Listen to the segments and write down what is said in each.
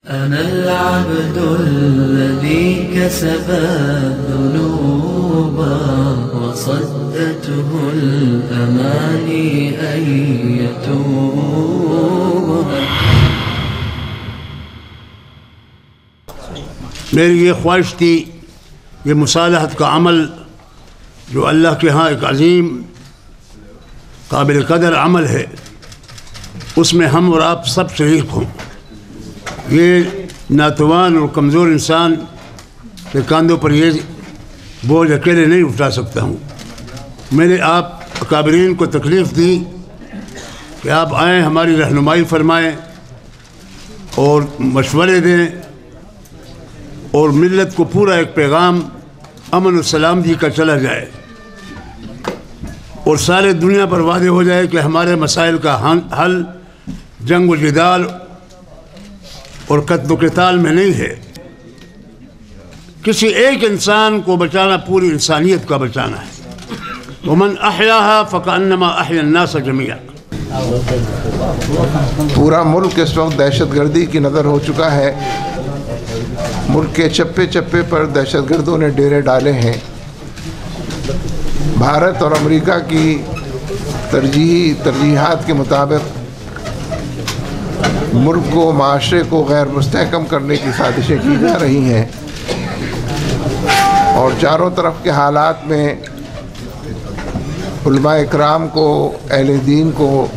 أنا العبد الذي كسب الذنوب وصدته الأماني أن يتوب. میری یہ خواہش تھی یہ مصالحت کا عمل جو اللہ کے ہاں ایک عظیم قابل قدر عمل ہے، اس میں ہم اور آپ سب شریک ہوں۔ یہ ناتوان اور کمزور انسان کے کاندھوں پر یہ بوجھ اکیلے نہیں اٹھا سکتا ہوں۔ میں نے آپ اکابرین کو تکلیف دی کہ آپ آئیں، ہماری رہنمائی فرمائیں اور مشورے دیں اور ملت کو پورا ایک پیغام امن و سلامتی کا چلا جائے اور سارے دنیا پر واضح ہو جائے کہ ہمارے مسائل کا حل جنگ و جدال اور قتل و قتال میں نہیں ہے۔ کسی ایک انسان کو بچانا پوری انسانیت کا بچانا ہے۔ ومن احیاها فکأنما احیا الناس جميعا۔ پورا ملک اس وقت دہشت گردی کی نظر ہو چکا ہے۔ ملک کے چپے چپے پر دہشت گردوں نے ڈیرے ڈالے ہیں۔ بھارت اور امریکہ کی ترجیحات کے مطابق ملک کو، معاشرے کو غیر مستحکم کرنے کی سازشیں کی جا رہی ہیں، اور چاروں طرف کے حالات میں علماء اکرام کو، اہل دین کو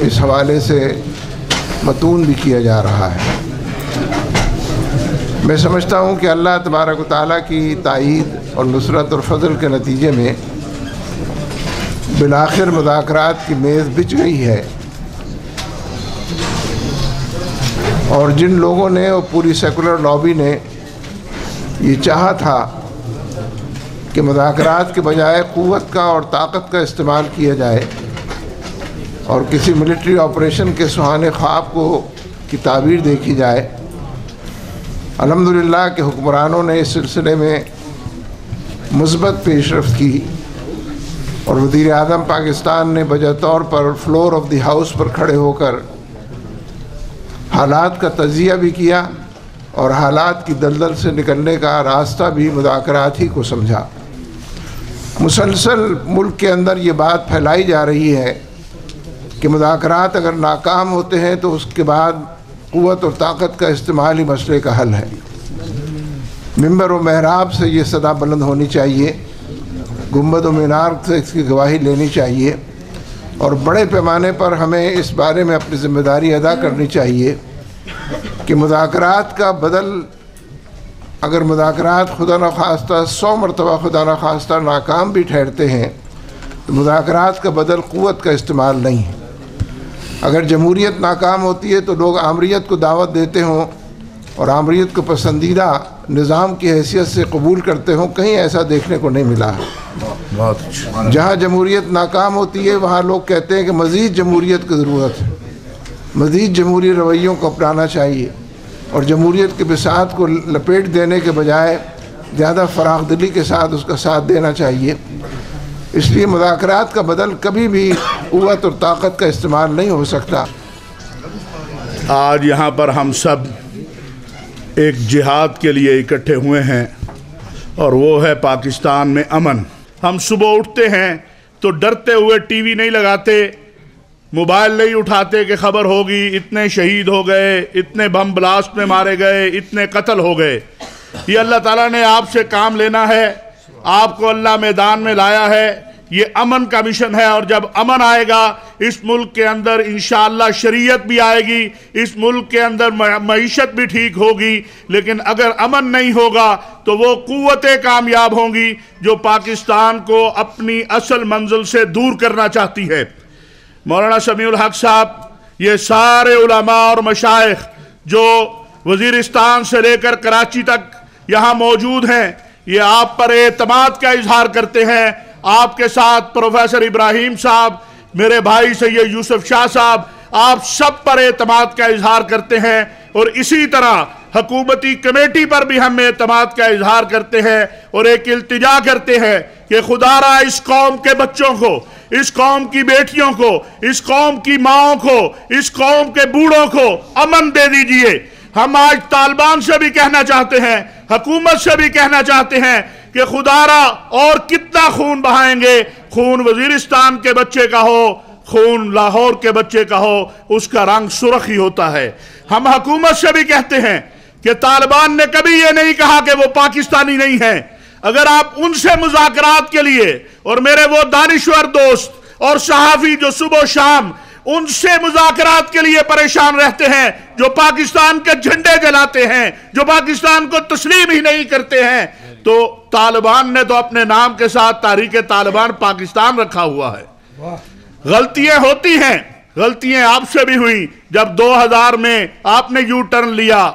اس حوالے سے متون بھی کیا جا رہا ہے۔ میں سمجھتا ہوں کہ اللہ تبارک و تعالیٰ کی تائید اور نصرت اور فضل کے نتیجے میں بالآخر مذاکرات کی میز بچ گئی ہے، اور جن لوگوں نے اور پوری سیکولر لابی نے یہ چاہا تھا کہ مذاکرات کے بجائے قوت کا اور طاقت کا استعمال کیا جائے اور کسی ملٹری آپریشن کے سہانے خواب کی تعبیر دیکھی جائے، الحمدللہ کہ حکمرانوں نے اس سلسلے میں مثبت پیش رفت کی، اور وزیر اعظم پاکستان نے بجا طور پر فلور آف دی ہاؤس پر کھڑے ہو کر حالات کا تجزیہ بھی کیا اور حالات کی دلدل سے نکلنے کا راستہ بھی مذاکرات ہی کو سمجھا۔ مسلسل ملک کے اندر یہ بات پھیلائی جا رہی ہے کہ مذاکرات اگر ناکام ہوتے ہیں تو اس کے بعد قوت اور طاقت کا استعمال ہی مسئلے کا حل ہے۔ ممبر و محراب سے یہ صدا بلند ہونی چاہیے، گنبد و مینار سے اس کی گواہی لینی چاہیے، اور بڑے پیمانے پر ہمیں اس بارے میں اپنی ذمہ داری ادا کرنی چاہیے کہ مذاکرات کا بدل، اگر مذاکرات خدا نخواستہ 100 مرتبہ خدا نخواستہ ناکام بھی ٹھہرتے ہیں تو مذاکرات کا بدل قوت کا استعمال نہیں ہے۔ اگر جمہوریت ناکام ہوتی ہے تو لوگ آمریت کو دعوت دیتے ہوں اور آمریت کو پسندیدہ نظام کی حیثیت سے قبول کرتے ہوں، کہیں ایسا دیکھنے کو نہیں ملا ہے۔ جہاں جمہوریت ناکام ہوتی ہے وہاں لوگ کہتے ہیں کہ مزید جمہوریت کی ضرورت ہے، مزید جمہوری رویوں کو اپنانا چاہیے، اور جمہوریت کے بساط کو لپیٹ دینے کے بجائے زیادہ فراخ دلی کے ساتھ اس کا ساتھ دینا چاہیے۔ اس لیے مذاکرات کا بدل کبھی بھی قوت اور طاقت کا استعمال نہیں ہو سکتا۔ آج یہاں پر ہم سب ایک جہاد کے لیے اکٹھے ہوئے ہیں، اور وہ ہے پاکستان میں امن۔ ہم صبح اٹھتے ہیں تو ڈرتے ہوئے ٹی وی نہیں لگاتے، موبائل نہیں اٹھاتے کہ خبر ہوگی اتنے شہید ہو گئے، اتنے بم بلاسٹ میں مارے گئے، اتنے قتل ہو گئے۔ یہ اللہ تعالیٰ نے آپ سے کام لینا ہے، آپ کو اللہ میدان میں لایا ہے، یہ امن کا مشن ہے، اور جب امن آئے گا اس ملک کے اندر انشاءاللہ شریعت بھی آئے گی، اس ملک کے اندر معیشت بھی ٹھیک ہوگی۔ لیکن اگر امن نہیں ہوگا تو وہ قوتیں کامیاب ہوں گی جو پاکستان کو اپنی اصل منزل سے دور کرنا چاہتی ہے۔ مولانا سمیع الحق صاحب، یہ سارے علماء اور مشائخ جو وزیرستان سے لے کر کراچی تک یہاں موجود ہیں، یہ آپ پر اعتماد کا اظہار کرتے ہیں۔ آپ کے ساتھ پروفیسر ابراہیم صاحب، میرے بھائی سید یوسف شاہ صاحب، آپ سب پر اعتماد کا اظہار کرتے ہیں، اور اسی طرح حکومتی کمیٹی پر بھی ہم اعتماد کا اظہار کرتے ہیں، اور ایک التجا کرتے ہیں کہ خدا را اس قوم کے بچوں کو، اس قوم کی بیٹیوں کو، اس قوم کی ماؤں کو، اس قوم کے بوڑھوں کو امن دے دیجئے۔ ہم آج طالبان سے بھی کہنا چاہتے ہیں، حکومت سے بھی کہنا چاہتے ہیں کہ خدا را اور کتنا خون بہائیں گے، خون وزیرستان کے بچے کا ہو، خون لاہور کے بچے کا ہو، اس کا رنگ سرخ ہی ہوتا ہے۔ ہم حکومت سے بھی کہتے ہیں کہ طالبان نے کبھی یہ نہیں کہا کہ وہ پاکستانی نہیں ہیں۔ اگر آپ ان سے مذاکرات کے لیے، اور میرے وہ دانشور دوست اور صحافی جو صبح و شام ان سے مذاکرات کے لیے پریشان رہتے ہیں، جو پاکستان کے جھنڈے جلاتے ہیں، جو پاکستان کو تسلیم ہی نہیں کرتے ہیں، تو طالبان نے تو اپنے نام کے ساتھ تحریک طالبان پاکستان رکھا ہوا ہے۔ غلطیاں ہوتی ہیں، غلطیاں آپ سے بھی ہوئی جب 2000 میں آپ نے یو ٹرن لیا،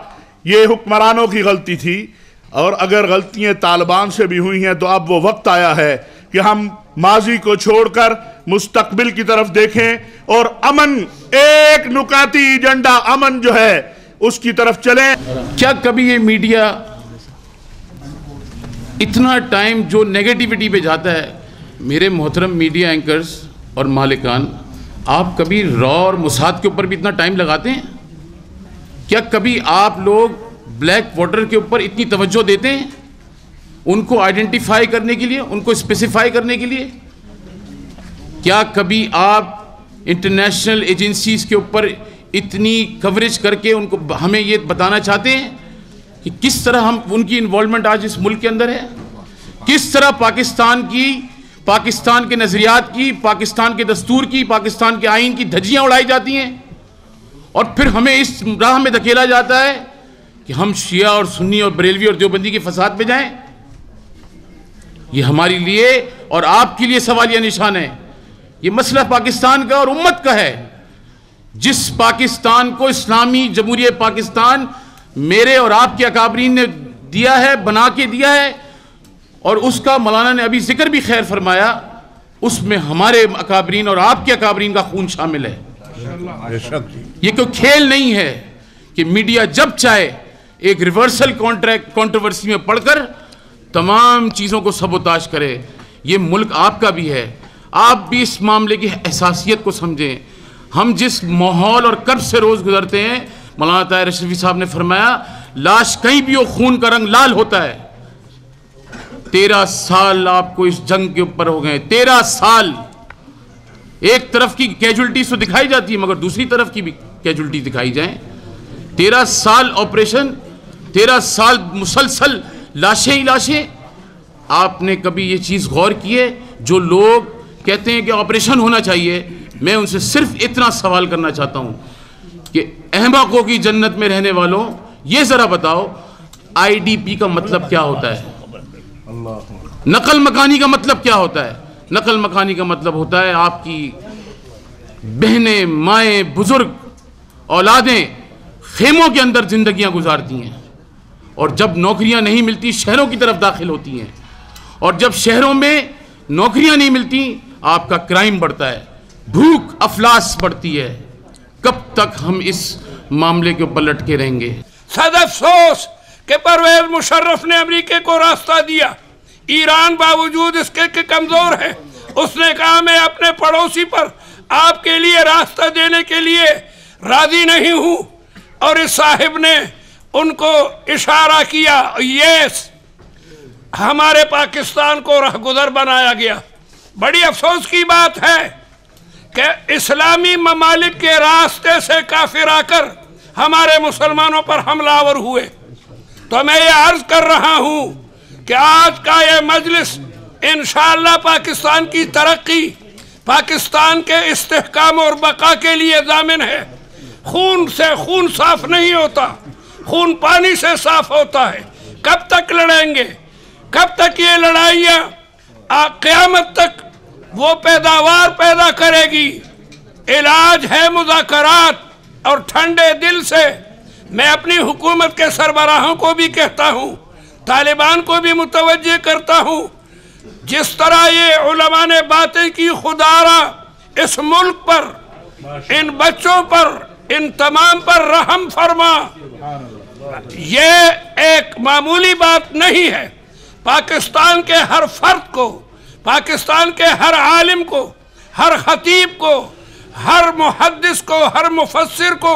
یہ حکمرانوں کی غلطی تھی، اور اگر غلطیاں طالبان سے بھی ہوئی ہیں تو اب وہ وقت آیا ہے کہ ہم ماضی کو چھوڑ کر مستقبل کی طرف دیکھیں اور امن، ایک نکاتی ایجنڈا امن جو ہے اس کی طرف چلیں۔ کیا کبھی یہ میڈیا اتنا ٹائم جو نیگیٹیوٹی پہ جاتا ہے، میرے محترم میڈیا اینکرز اور مالکان، آپ کبھی را اور مساد کے اوپر بھی اتنا ٹائم لگاتے ہیں؟ کیا کبھی آپ لوگ بلیک واٹر کے اوپر اتنی توجہ دیتے ہیں، ان کو آئیڈینٹیفائی کرنے کے لیے، ان کو اسپیسیفائی کرنے کے لیے؟ کیا کبھی آپ انٹرنیشنل ایجنسیز کے اوپر اتنی کوریج کر کے ان کو ہمیں یہ بتانا چاہتے ہیں کہ کس طرح ہم ان کی انوالومنٹ آج اس ملک کے اندر ہے، کس طرح پاکستان کے نظریات کی، پاکستان کے دستور کی، پاکستان کے آئین کی دھجیاں اڑائی جاتی ہیں، اور پھر ہمیں اس راہ میں دھکیلا جاتا ہے کہ ہم شیعہ اور سنی اور بریلوی اور دیوبندی کے فساد پہ جائیں؟ یہ ہمارے لیے اور آپ کے لیے سوالیہ نشان ہے۔ یہ مسئلہ پاکستان کا اور امت کا ہے۔ جس پاکستان کو اسلامی جمہوریہ پاکستان میرے اور آپ کے اکابرین نے دیا ہے، بنا کے دیا ہے، اور اس کا مولانا نے ابھی ذکر بھی خیر فرمایا، اس میں ہمارے اکابرین اور آپ کے اکابرین کا خون شامل ہے۔ یہ کوئی کھیل نہیں ہے کہ میڈیا جب چاہے ایک ریورسل کنٹروورسی میں پڑھ کر تمام چیزوں کو سبوتاش کرے۔ یہ ملک آپ کا بھی ہے، آپ بھی اس معاملے کی حساسیت کو سمجھیں۔ ہم جس ماحول اور کرب سے روز گزرتے ہیں، مولانا طاہر اشرفی صاحب نے فرمایا لاش کہیں بھی ہو خون کا رنگ لال ہوتا ہے۔ 13 سال آپ کو اس جنگ کے اوپر ہو گئے، 13 سال۔ ایک طرف کی کیجولٹیز تو دکھائی جاتی ہے، مگر دوسری طرف کی بھی کیجولٹیز دکھائی جائیں۔ 13 سال آپریشن، 13 سال مسلسل لاشیں ہی لاشیں۔ آپ نے کبھی یہ چیز غور کی ہے؟ جو لوگ کہتے ہیں کہ آپریشن ہونا چاہیے، میں ان سے صرف اتنا سوال کرنا چاہتا ہوں کہ احمقوں کی جنت میں رہنے والوں، یہ ذرا بتاؤ IDP کا مطلب کیا ہوتا ہے؟ نقل مکانی کا مطلب کیا ہوتا ہے؟ نقل مکانی کا مطلب ہوتا ہے آپ کی بہنیں، مائیں، بزرگ، اولادیں خیموں کے اندر زندگیاں گزارتی ہیں، اور جب نوکریاں نہیں ملتی شہروں کی طرف داخل ہوتی ہیں، اور جب شہروں میں نوکریاں نہیں ملتی آپ کا کرائم بڑھتا ہے، بھوک افلاس بڑھتی ہے۔ کب تک ہم اس معاملے کے اوپر لٹکے رہیں گے؟ صد افسوس کہ پرویز مشرف نے امریکہ کو راستہ دیا۔ ایران باوجود اس کے کمزور ہے، اس نے کہا میں اپنے پڑوسی پر آپ کے لیے راستہ دینے کے لیے راضی نہیں ہوں، اور اس صاحب نے ان کو اشارہ کیا، یس ہمارے پاکستان کو رہگزر بنایا گیا۔ بڑی افسوس کی بات ہے کہ اسلامی ممالک کے راستے سے کافر آ کر ہمارے مسلمانوں پر حملہ آور ہوئے۔ تو میں یہ عرض کر رہا ہوں کہ آج کا یہ مجلس انشاءاللہ پاکستان کی ترقی، پاکستان کے استحکام اور بقا کے لیے ضامن ہے۔ خون سے خون صاف نہیں ہوتا، خون پانی سے صاف ہوتا ہے۔ کب تک لڑیں گے؟ کب تک یہ لڑائیاں قیامت تک وہ پیداوار پیدا کرے گی؟ علاج ہے مذاکرات، اور ٹھنڈے دل سے میں اپنی حکومت کے سربراہوں کو بھی کہتا ہوں، طالبان کو بھی متوجہ کرتا ہوں، جس طرح یہ علماء نے باتیں کی، خدا را اس ملک پر، ان بچوں پر، ان تمام پر رحم فرما۔ یہ ایک معمولی بات نہیں ہے۔ پاکستان کے ہر فرد کو، پاکستان کے ہر عالم کو، ہر خطیب کو، ہر محدث کو، ہر مفسر کو،